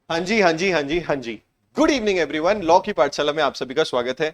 हाँ जी, हाँ जी, हाँ जी, हाँ जी। Good evening everyone. लॉ की पाठशाला में आप सभी का स्वागत है।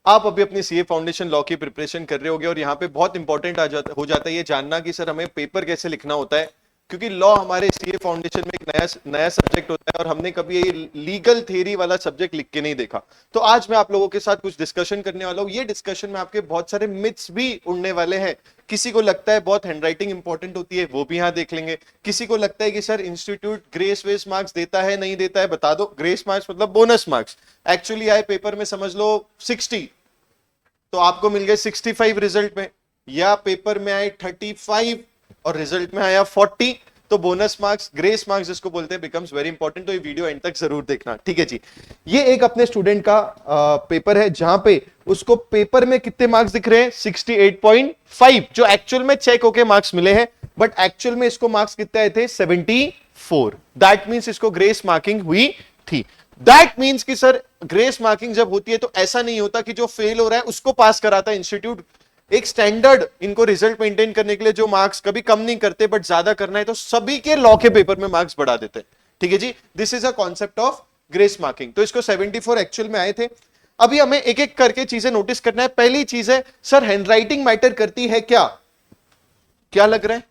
आप अभी अपनी सीए फाउंडेशन लॉ की प्रिपरेशन कर रहे होगे और यहाँ पे बहुत इंपॉर्टेंट हो जाता है ये जानना कि सर हमें पेपर कैसे लिखना होता है, क्योंकि लॉ हमारे सीए फाउंडेशन में एक नया नया सब्जेक्ट होता है और हमने कभी ये लीगल थ्योरी वाला सब्जेक्ट लिख के नहीं देखा। तो आज मैं आप लोगों के साथ कुछ डिस्कशन करने वाला हूँ। ये डिस्कशन में आपके बहुत सारे मिथ्स भी उड़ने वाले हैं। किसी को लगता है बहुत हैंडराइटिंग इंपॉर्टेंट होती है, वो भी यहाँ देख लेंगे। किसी को लगता है कि सर इंस्टीट्यूट ग्रेस वेस मार्क्स देता है नहीं देता है, बता दो। ग्रेस मार्क्स मतलब बोनस मार्क्स। एक्चुअली आए पेपर में समझ लो 60, तो आपको मिल गए 65 रिजल्ट में, या पेपर में आए 35 और रिजल्ट में आया 40, तो बोनस मार्क्स, ग्रेस मार्क्स जिसको बोलते हैं, बिकम्स वेरी इंपॉर्टेंट। तो ये वीडियो एंड तक जरूर देखना, ठीक है जी। ये एक अपने स्टूडेंट का पेपर है जहां पे उसको पेपर में कितने मार्क्स दिख रहे हैं, 68.5, जो एक्चुअल में चेक होके मार्क्स मिले हैं, बट एक्चुअल में इसको मार्क्स कितने आए थे, 74। दैट मीन्स इसको ग्रेस मार्किंग हुई थी। दैट मीन्स कि सर ग्रेस मार्किंग जब होती है तो ऐसा नहीं होता कि जो फेल हो रहा है उसको पास कराता है इंस्टीट्यूट। एक स्टैंडर्ड इनको रिजल्ट मेंटेन करने के लिए जो मार्क्स कभी कम नहीं करते, बट ज्यादा करना है तो सभी के लॉ के पेपर में मार्क्स बढ़ा देते हैं, ठीक है जी। This is a concept of grace marking. तो इसको 74 एक्चुअल में आए थे। अभी हमें एक एक करके चीजें नोटिस करना है। पहली चीज है, सर हैंडराइटिंग मैटर करती है क्या? क्या लग रहा है,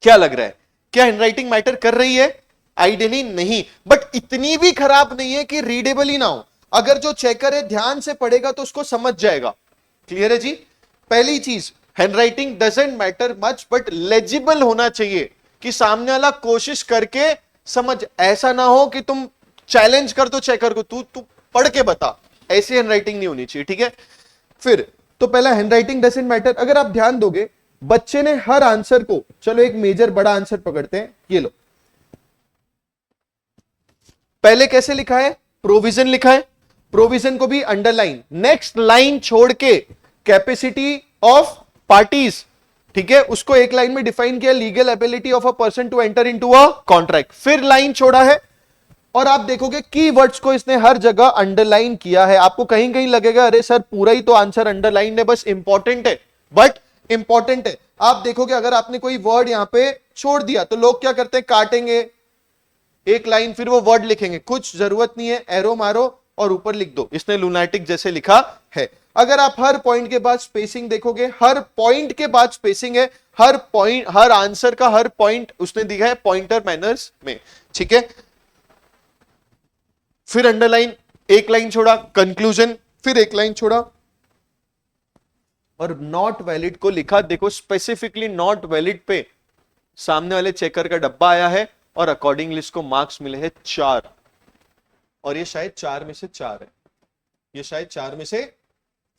क्या लग रहा है? क्या हैंडराइटिंग मैटर कर रही है? आइडियली नहीं, बट इतनी भी खराब नहीं है कि रीडेबल ही ना हो। अगर जो चेकर है ध्यान से पढ़ेगा तो उसको समझ जाएगा। क्लियर है जी। पहली चीज, handwriting doesn't matter much, but legible होना चाहिए, कि सामने वाला कोशिश करके समझ। ऐसा ना हो कि तुम चैलेंज कर दो चेकर को, तू पढ़ के बता, ऐसी हैंडराइटिंग नहीं होनी चाहिए, ठीक है। फिर तो पहला, हैंडराइटिंग डजंट मैटर। अगर आप ध्यान दोगे, बच्चे ने हर आंसर को, चलो एक मेजर बड़ा आंसर पकड़ते हैं, ये लो, पहले कैसे लिखा है, प्रोविजन लिखा है। प्रोविजन को भी अंडरलाइन, नेक्स्ट लाइन छोड़ के कैपेसिटी ऑफ पार्टीज, ठीक है, उसको एक लाइन में डिफाइन किया, legal ability of a person to enter into a contract. फिर लाइन छोड़ा है, और आप देखोगे कीवर्ड्स को इसने हर जगह अंडरलाइन किया है। आपको कहीं कहीं लगेगा अरे सर पूरा ही तो आंसर अंडरलाइन है, बस इंपॉर्टेंट है, बट इंपॉर्टेंट है। आप देखोगे अगर आपने कोई वर्ड यहां पे छोड़ दिया तो लोग क्या करते हैं, काटेंगे एक लाइन, फिर वो वर्ड लिखेंगे। कुछ जरूरत नहीं है, एरो मारो और ऊपर लिख दो। इसने लुनाटिक जैसे लिखा है। अगर आप हर पॉइंट के बाद स्पेसिंग देखोगे, हर पॉइंट के बाद स्पेसिंग है, हर पॉइंट, हर आंसर का हर पॉइंट उसने दिया है पॉइंटर मैनर्स में, ठीक है। फिर अंडरलाइन, एक लाइन छोड़ा, कंक्लूजन, फिर एक लाइन छोड़ा, और नॉट वैलिड को लिखा। देखो स्पेसिफिकली नॉट वैलिड पे सामने वाले चेकर का डब्बा आया है और अकॉर्डिंगली इसको मार्क्स मिले हैं 4, और ये शायद 4 में से 4 है, ये शायद 4 में से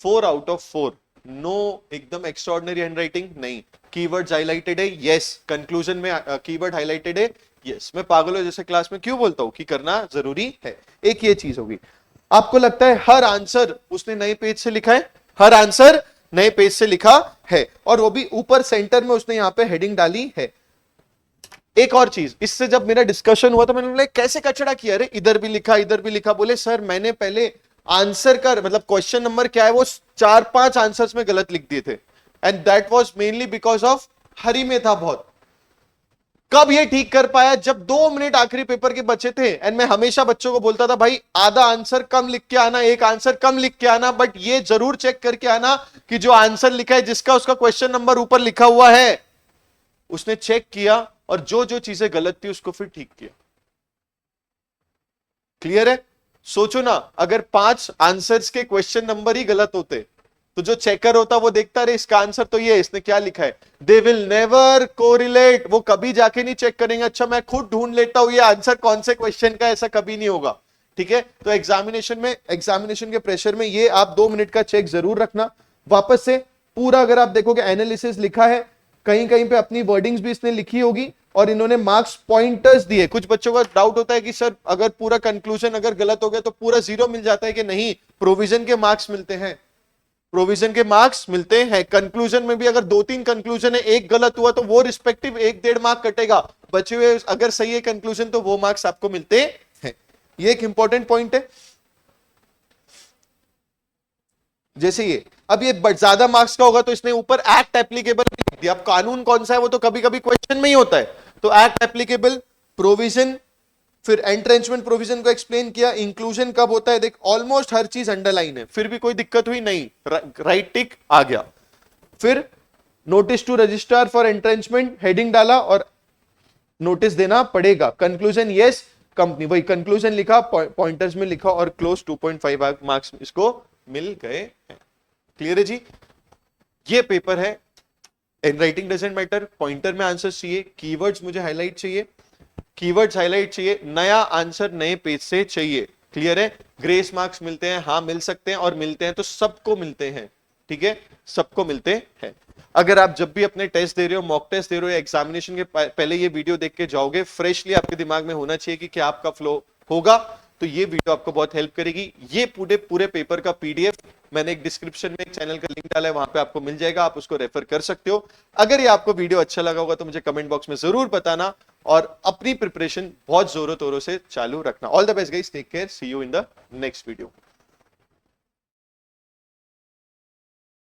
4 आउट ऑफ 4। नो एकदम एक्स्ट्राऑर्डिनरी हैंडराइटिंग नहीं। कीवर्ड्स हाइलाइटेड है, यस। कंक्लूजन में कीवर्ड हाइलाइटेड है, यस। मैं पागल हो जैसे क्लास में क्यों बोलता हूं कि करना जरूरी है। एक ये चीज होगी। आपको लगता है हर आंसर उसने नए पेज से लिखा है, हर आंसर नए पेज से लिखा है, और वो भी ऊपर सेंटर में उसने यहां पे हेडिंग डाली है। एक और चीज, इससे जब मेरा डिस्कशन हुआ तो मैंने बोला कैसे कचड़ा किया, अरे इधर भी लिखा इधर भी लिखा। बोले सर मैंने पहले आंसर का मतलब क्वेश्चन नंबर क्या है वो 4-5 आंसर्स में गलत लिख दिए थे, and that was mainly because of hurry में था बहुत। कब ये ठीक कर पाया, जब 2 मिनट आखिरी पेपर के बचे थे, एंड मैं हमेशा बच्चों को बोलता था भाई आधा आंसर कम लिख के आना, एक आंसर कम लिख के आना, बट ये जरूर चेक करके आना कि जो आंसर लिखा है जिसका उसका क्वेश्चन नंबर ऊपर लिखा हुआ है उसने चेक किया, और जो जो चीजें गलत थी उसको फिर ठीक किया। क्लियर है। सोचो ना, अगर 5 आंसर्स के क्वेश्चन नंबर ही गलत होते तो जो चेकर होता वो देखता रहे इसका आंसर तो ये, इसने क्या लिखा है। दे विल नेवर कोरिलेट, वो कभी जाके नहीं चेक करेंगे, अच्छा मैं खुद ढूंढ लेता हूं ये आंसर कौन से क्वेश्चन का, ऐसा कभी नहीं होगा, ठीक है। तो एग्जामिनेशन के प्रेशर में ये आप 2 मिनट का चेक जरूर रखना। वापस से पूरा अगर आप देखोगे एनालिसिस लिखा है, कहीं कहीं पे अपनी वर्डिंग्स भी इसने लिखी होगी, और इन्होंने मार्क्स पॉइंटर्स दिए। कुछ बच्चों का डाउट होता है कि सर अगर पूरा कंक्लूजन अगर गलत हो गया तो पूरा 0 मिल जाता है, कि नहीं, प्रोविजन के मार्क्स मिलते हैं, प्रोविजन के मार्क्स मिलते हैं। कंक्लूजन में भी अगर 2-3 कंक्लूजन है, एक गलत हुआ तो वो रिस्पेक्टिव 1-1.5 मार्क कटेगा, बचे हुए अगर सही है कंक्लूजन तो वो मार्क्स आपको मिलते हैं। ये एक इंपॉर्टेंट पॉइंट है। जैसे ये अब ये ज्यादा मार्क्स का होगा तो इसने ऊपर एक्ट एप्लीकेबल लिख दिया। अब कानून कौन सा है वो तो कभी कभी क्वेश्चन में ही होता है, तो एक्ट एप्लीकेबल, प्रोविजन, फिर एंट्रेंचमेंट प्रोविजन को एक्सप्लेन किया, इंक्लूजन कब होता है, देख ऑलमोस्ट हर चीज अंडरलाइन है, फिर भी कोई दिक्कत हुई नहीं, राइट टिक आ गया। फिर notice to registrar for entrenchment heading डाला और नोटिस देना पड़ेगा। कंक्लूजन यस कंपनी, वही कंक्लूजन लिखा, पॉइंटर्स में लिखा और क्लोज 2.5 मार्क्स इसको मिल गए हैं। क्लियर है जी? ये पेपर है, in writing doesn't matter, pointer में आंसर चाहिए, कीवर्ड्स मुझे हाईलाइट चाहिए, कीवर्ड्स हाईलाइट चाहिए, नया आंसर नए पेज से चाहिए। क्लियर है? ग्रेस मार्क्स मिलते हैं, हाँ मिल सकते हैं, और मिलते हैं तो सबको मिलते हैं, ठीक है, सबको मिलते हैं। अगर आप जब भी अपने टेस्ट दे रहे हो, मॉक टेस्ट दे रहे हो, एग्जामिनेशन के पहले ये वीडियो देख के जाओगे, फ्रेशली आपके दिमाग में होना चाहिए कि क्या आपका फ्लो होगा, तो ये वीडियो आपको बहुत हेल्प करेगी। ये पूरे पेपर का पीडीएफ मैंने एक डिस्क्रिप्शन में एक चैनल का लिंक डाला है, वहां पे आपको मिल जाएगा, आप उसको रेफर कर सकते हो। अगर ये आपको वीडियो अच्छा लगा होगा तो मुझे कमेंट बॉक्स में जरूर बताना, और अपनी प्रिपरेशन बहुत जोरों तोरों से चालू रखना। All the best guys, take care, see you in the next video.